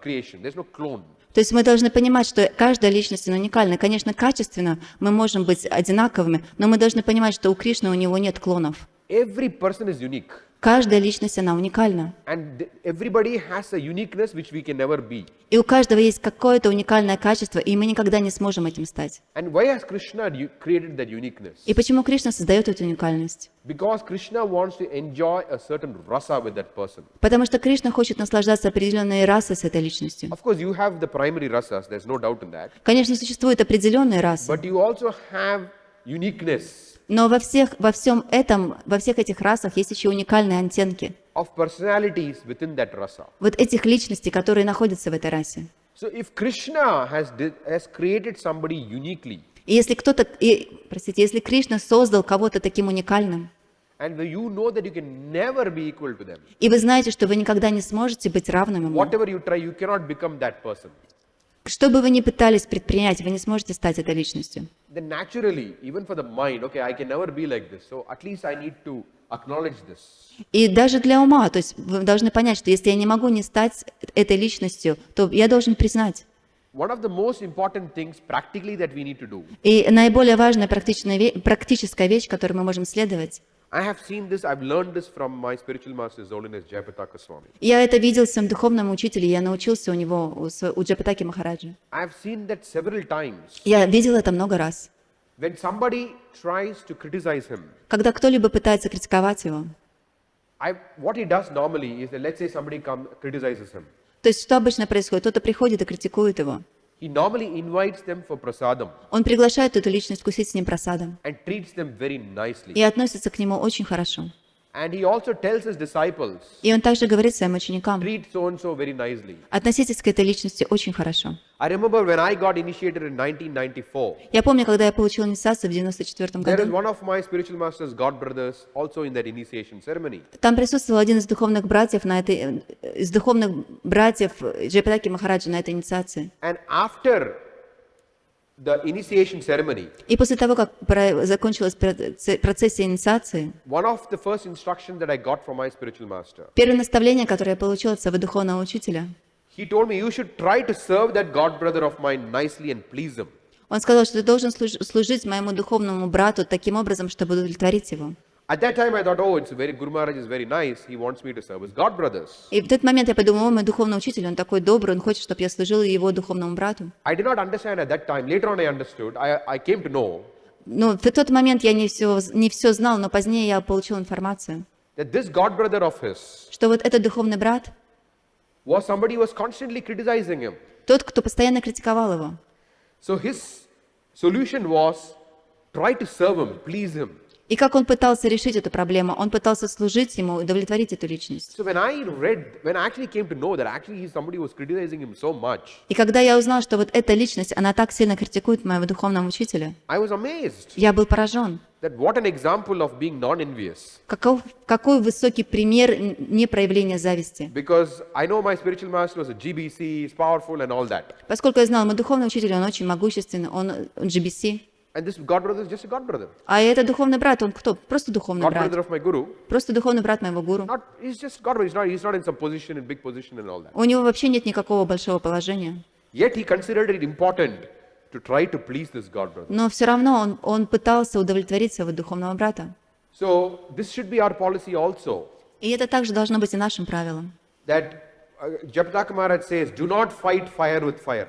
creation. There's no clone. То есть мы должны понимать, что каждая личность уникальна. Конечно, качественно мы можем быть одинаковыми, но мы должны понимать, что у Кришны у него нет клонов. Every person is unique. Каждая личность, она уникальна. And everybody has a uniqueness which we can never be. И у каждого есть какое-то уникальное качество, и мы никогда не сможем этим стать. And why has Krishna created that uniqueness? И почему Кришна создает эту уникальность? Because Krishna wants to enjoy a certain rasa with that person. Потому что Кришна хочет наслаждаться определенной расой с этой личностью. Of course, you have the primary rasas, there's no doubt in that. Конечно, существуют определенные расы, But you also have uniqueness но во всех этих расах есть еще уникальные оттенки. of personalities within that rasa. Вот этих личностей, которые находятся в этой расе. So if Krishna has created somebody uniquely, И если Кришна создал кого-то таким уникальным, and you know that you can never be equal to them, и вы знаете, что вы никогда не сможете быть равным ему, whatever you try, you cannot become that person. что бы вы ни пытались предпринять, вы не сможете стать этой личностью. Then naturally, even for the mind, okay, I can never be like this, so at least I need to acknowledge this. И даже для ума, то есть вы должны понять, что если я не могу не стать этой личностью, то я должен признать. one of the most important things practically that we need to do. И наиболее важная практическая вещь, которой мы можем следовать, I have seen this, I've learned this from my spiritual master, His Holiness Jayapataka Swami. я это видел в своем духовном учителе, я научился у него, у Джапатаки Махараджа. I have seen that several times. Я видел это много раз. When somebody tries to criticize him, Когда кто-либо пытается критиковать его, what he does normally is that, let's say somebody criticizes him. то есть что обычно происходит? Кто-то приходит и критикует его. He normally invites them for prasadam Он приглашает эту личность вкусить с ним просадом and treats them very nicely. и относится к нему очень хорошо. And he also tells his disciples, И он также говорит своим ученикам: treat so-and-so very nicely. относитесь к этой личности очень хорошо. I remember when I got initiated in 1994, Я помню, когда я получил инициацию в 1994 there is году, one of my spiritual masters, God brothers, also in that initiation ceremony. там присутствовал один из духовных братьев Джайапатаки Махараджа на этой инициации. And after the initiation ceremony, И после того, как закончилась процессия инициации, one of the first instructions that I got from my spiritual master, первое наставление, которое я получила от своего духовного учителя, he told me, you should try to serve that God brother of mine nicely and please him. он сказал, что ты должен служить моему духовному брату таким образом, чтобы удовлетворить его. At that time I thought, oh, Guru Maharaj is very nice, he wants me to serve his God brothers. И в тот момент я подумала: мой духовный учитель, он такой добрый, он хочет, чтобы я служила его духовному брату. I did not understand at that time. Later on I understood. I came to know Но в тот момент я не все знал, но позднее я получил информацию, that this God brother of his что вот этот духовный брат, was somebody who was constantly criticizing him. тот, кто постоянно критиковал его. So his solution was try to serve him, please him. И как он пытался решить эту проблему? Он пытался служить ему, удовлетворить эту личность. So when I actually came to know that actually somebody was criticizing him so much, И когда я узнал, что вот эта личность, она так сильно критикует моего духовного учителя, I was amazed я был поражен. that what an example of being non-envious. Какой высокий пример непроявления зависти. Because I know my spiritual master was a GBC, is powerful and all that. Поскольку я знал, мой духовный учитель, он очень могущественный, он GBC. And this God brother is just a God brother. А этот духовный брат, он кто? Просто духовный God брат. brother of my guru. Просто духовный брат моего гуру. He's just God brother. He's not in some position, in big position and all that. У него вообще нет никакого большого положения. Yet he considered it important to try to please this God brother. Но все равно он пытался удовлетворить своего духовного брата. So this should be our policy also. И это также должно быть и нашим правилом. That Jayapataka Maharaj says, do not fight fire with fire.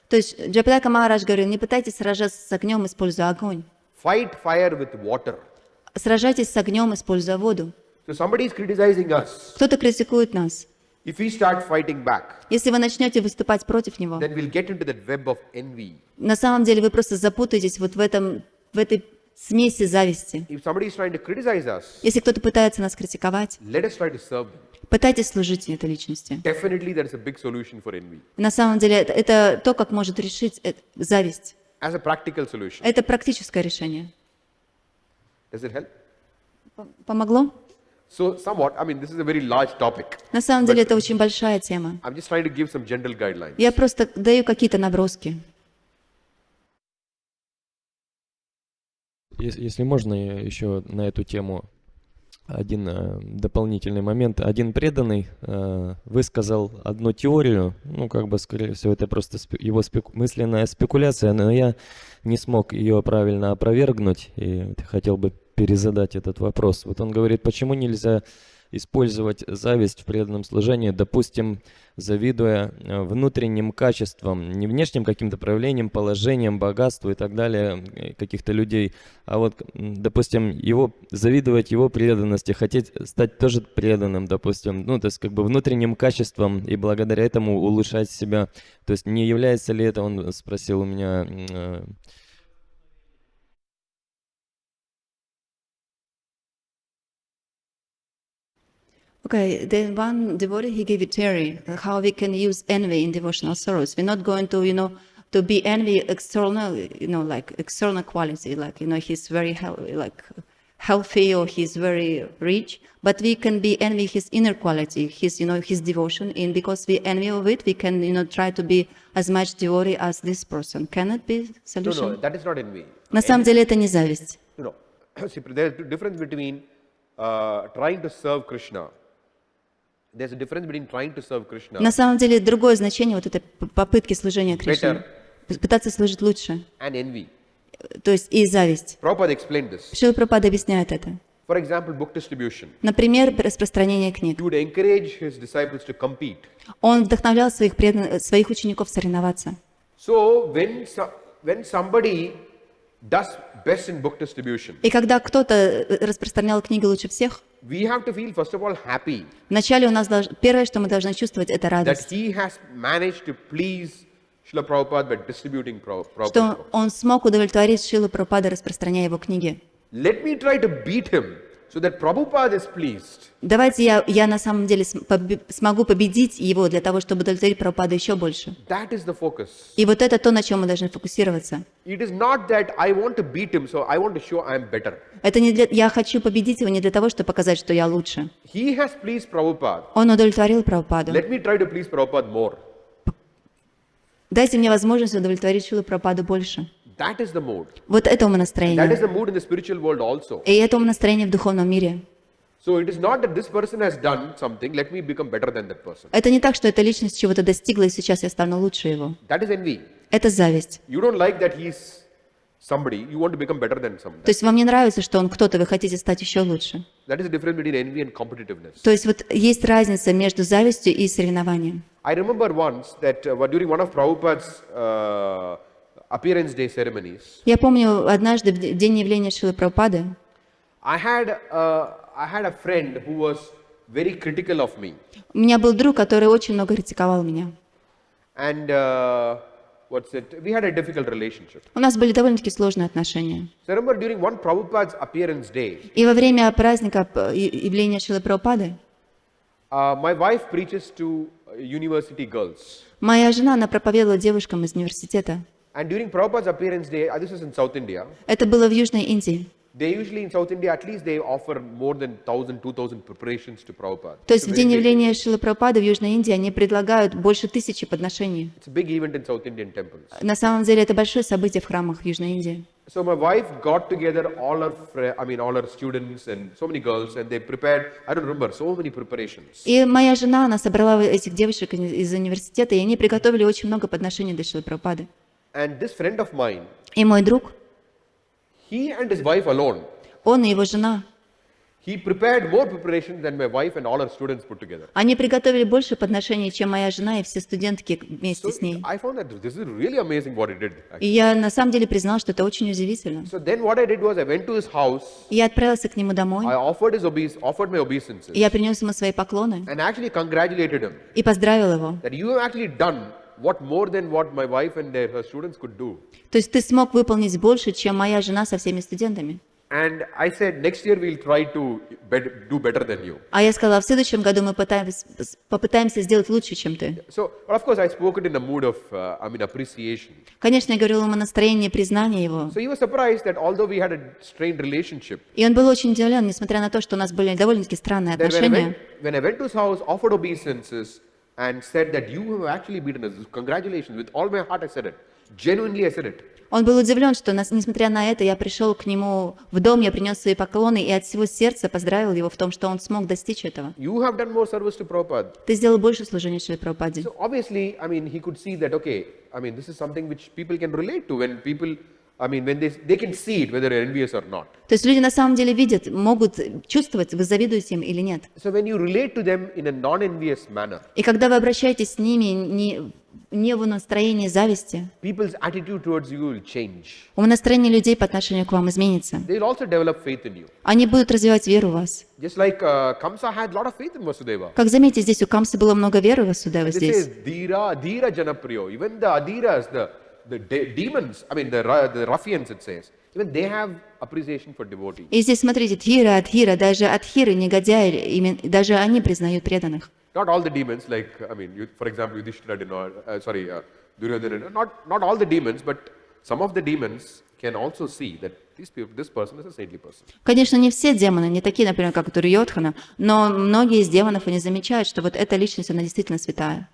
То есть Джайапатака Махарадж говорил: не пытайтесь сражаться с огнем, используя огонь. Fight fire with water. Сражайтесь с огнем, используя воду. So somebody is criticizing us. Кто-то критикует нас. If we start fighting back, Если вы начнете выступать против него, then we'll get into that web of envy. на самом деле вы просто запутаетесь вот в этой смеси зависти. If somebody is trying to criticize us, Если кто-то пытается нас критиковать, let us try to serve them. пытайтесь служить этой личности. Definitely that is a big solution for envy. На самом деле это то, как может решить зависть. As a practical solution. Это практическое решение. Does it help? Помогло? So somewhat, I mean, this is a very large topic. На самом деле это очень большая тема. I'm just trying to give some general guidelines. Я просто даю какие-то наброски. Если можно, я еще на эту тему один дополнительный момент. Один преданный высказал одну теорию, ну, как бы, скорее всего, это просто его мысленная спекуляция, но я не смог ее правильно опровергнуть и хотел бы перезадать этот вопрос. Вот он говорит, почему нельзя использовать зависть в преданном служении, допустим, завидуя внутренним качествам, не внешним каким-то проявлением, положением, богатству и так далее каких-то людей, а вот, допустим, завидовать его преданности, хотеть стать тоже преданным, допустим, ну, то есть как бы внутренним качеством и благодаря этому улучшать себя. То есть не является ли это, он спросил у меня, Okay, then one devotee, he gave a theory how we can use envy in devotional sorrows. We're not going to, to be envy external, like external quality, like, he's very healthy or he's very rich, but we can be envy his inner quality, his devotion, and because we envy of it, we can, try to be as much devotee as this person. Can it be solution? No, that is not envy. На самом деле это не зависть. See, there's a difference between trying to serve Krishna There's a difference between trying to serve Krishna На самом деле другое значение вот этой попытки служения Кришне. Пытаться служить лучше. and envy. То есть и зависть. Prabhupada explained this. Шрила Прабхупада объясняет это. For example, book distribution. Например, распространение книг. He would encourage his disciples to compete. Он вдохновлял своих учеников соревноваться. So when somebody does best in book distribution, И когда кто-то распространял книги лучше всех, we have to feel first of all happy вначале у нас первое, что мы должны чувствовать, это that радость. he has managed to please Srila Prabhupada by distributing Prabhupada. Что он смог удовлетворить Шрилу Прабхупаду, распространяя его книги. Let me try to beat him so that Prabhupada is pleased. Давайте я на самом деле смогу победить его для того, чтобы удовлетворить Прабхупаду еще больше. That is the focus. И вот это то, на чем мы должны фокусироваться. It is not that I want to beat him, so I want to show I am better. Это я хочу победить его не для того, чтобы показать, что я лучше. He has pleased Prabhupada. Он удовлетворил Прабхупаду. Let me try to please Prabhupada more. Дайте мне возможность удовлетворить Шрилу Прабхупаду больше. That is the mood. Вот это That is умонастроение. the mood in the spiritual world also. И это умонастроение в духовном мире. So it is not that this person has done something, let me become better than that person. Это не так, что эта личность чего-то достигла, и сейчас я стану лучше его. That is envy. Это зависть. You don't like that he's somebody, you want to become better than somebody. То есть вам не нравится, что он кто-то, вы хотите стать еще лучше. That is the difference between envy and competitiveness. То есть вот есть разница между завистью и соревнованием. I remember once that during one of Prabhupada's appearance day ceremonies, Я помню, однажды в день явления Шрилы Прабхупады I had a friend who was very critical of me. у меня был друг, который очень много критиковал меня. And we had a difficult relationship. У нас были довольно-таки сложные отношения. So I remember during one Prabhupada's appearance day, И во время праздника явления Шрилы Прабхупады my wife preaches to university girls. моя жена, она проповедовала девушкам из университета. And during Prabhupada's appearance day, this is in South India, Это было в Южной Индии. they usually in South India, at least they offer more than 1,000, 2,000 preparations to Prabhupada. То есть It's a в very день big- явления Шрилы Прабхупады в Южной Индии они предлагают больше 1000 подношений. It's a big event in South Indian temples. На самом деле это большое событие в храмах в Южной Индии. So my wife got together all her students and so many girls, and they prepared, I don't remember, so many preparations. И моя жена, она собрала этих девушек из университета, и они приготовили очень много подношений для Шрилы Прабхупады. And this friend of mine, И мой друг, he and his wife alone, он и его жена, he prepared more preparations than my wife and all her students put together. они приготовили больше подношений, чем моя жена и все студентки вместе So с ней. I found that this is really amazing what he did. И я на самом деле признала, что это очень удивительно. So then what I did was I went to his house, И я отправился к нему домой, I offered my obeisances, и я принес ему свои поклоны and actually congratulated him и поздравил его. that you have actually done what more than what my wife and her students could do. То есть ты смог выполнить больше, чем моя жена со всеми студентами. And I said, next year we'll try to do better than you. А я сказала, в следующем году мы попытаемся сделать лучше, чем ты. So, but of course, I spoke it in a mood of, appreciation. Конечно, я говорила ему настроение признания его. So he was surprised that although we had a strained relationship, И он был очень удивлен, несмотря на то, что у нас были довольно-таки странные that отношения. when I went to his house, offered obeisances, and said that you have actually beaten us. Congratulations. With all my heart I said it. Genuinely I said it. Он был удивлен, что, несмотря на это, я пришел к нему в дом, я принес свои поклоны и от всего сердца поздравил его в том, что он смог достичь этого. You have done more service to Prabhupada. Ты сделал больше служения Шри Прабхупаде. So obviously, he could see that, okay, this is something which people can relate to when people, when they can see it, whether they're envious or not. То есть люди на самом деле видят, могут чувствовать, вы завидуете им или нет. So when you relate to them in a non-envious manner, И когда вы обращаетесь с ними не в настроении зависти, people's attitude towards you will change. настроение людей по отношению к вам изменится. They'll also develop faith in you. Они будут развивать веру в вас. Just like Kamsa had a lot of faith in Vasudeva. Как заметьте, здесь у Камсы было много веры в Васудева This здесь. says Dhira Janapriyo. Even the Adhiras, the demons, the ruffians it says, even they have appreciation for devotees. И здесь смотрите, Дхира, Адхира, даже Адхиры, негодяи, даже они признают преданных. Not all the demons, for example, Yudhishthira did not, Duryodhana, not all the demons, but some of the demons can also see that this person is a saintly person. Конечно, не все демоны, не такие, например, как Дурьодхана, но многие из демонов, они замечают, что вот эта личность, она действительно святая.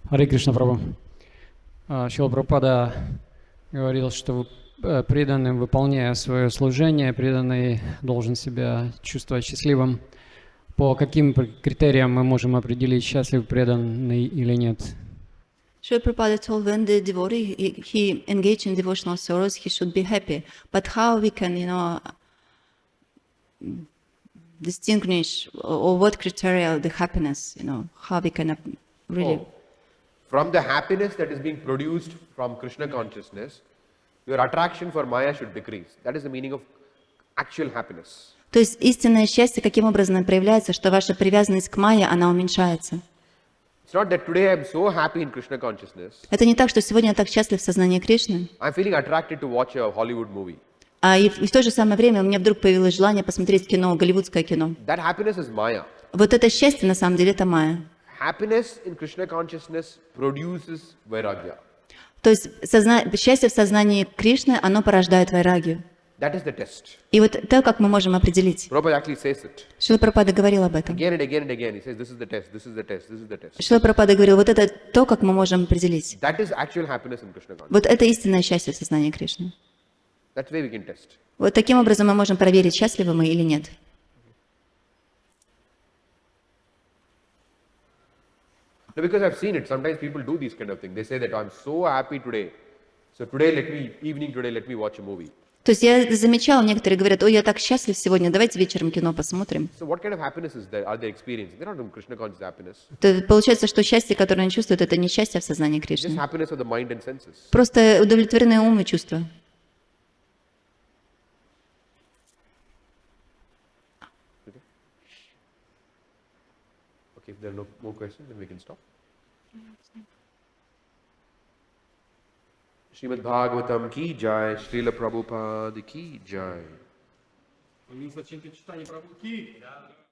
Харе Кришна, Прабху. Шрила Прабхупада говорил, что преданный, выполняя свое служение, преданный должен себя чувствовать счастливым. По каким критериям мы можем определить, счастлив преданный или нет? Srila Prabhupada told when the devotee he engaged in devotional service, he should be happy. But how we can, distinguish or what criteria the happiness, how we can really. Oh. From the happiness that is being produced from Krishna consciousness, your attraction for Maya should decrease. That is the meaning of actual happiness. То есть истинное счастье каким образом проявляется, что ваша привязанность к майе, она уменьшается. It's not that today I am so happy in Krishna consciousness. Это не так, что сегодня я так счастлив в сознании Кришны, I'm feeling attracted to watch a Hollywood movie. и в то же самое время у меня вдруг появилось желание посмотреть кино, голливудское кино. That happiness is Maya. Вот это счастье на самом деле это майя. Happiness in Krishna consciousness produces vairagya. То есть счастье в сознании Кришны, оно порождает вайрагию. That is the test. И вот то, как мы можем определить. Prabhupada actually says it. Шрила Прабхупада говорил об этом. Again and again and again. He says, this is the test, this is the test, this is the test. Шрила Прабхупада говорил, вот это то, как мы можем определить. That is actual happiness in Krishna consciousness. Вот это истинное счастье в сознании Кришны. That's the way we can test. Вот таким образом мы можем проверить, счастливы мы или нет. No, because I've seen it. Sometimes people do these kind of things. They say that I'm so happy today. So today, let me watch a movie. То есть я замечала, некоторые говорят, ой, я так счастлив сегодня, давайте вечером кино посмотрим. So what kind of happiness are they experiencing? They're not in Krishna conscious happiness. То получается, что счастье, которое они чувствуют, это не счастье в сознании Just Кришны. happiness of the mind and senses. Просто удовлетворенные ум и чувства. Okay, if there are no more questions, then we can stop. Shrimad Bhagavatam ki jai, Srila Prabhupada ki jai. Ачинтья-чаритамрита.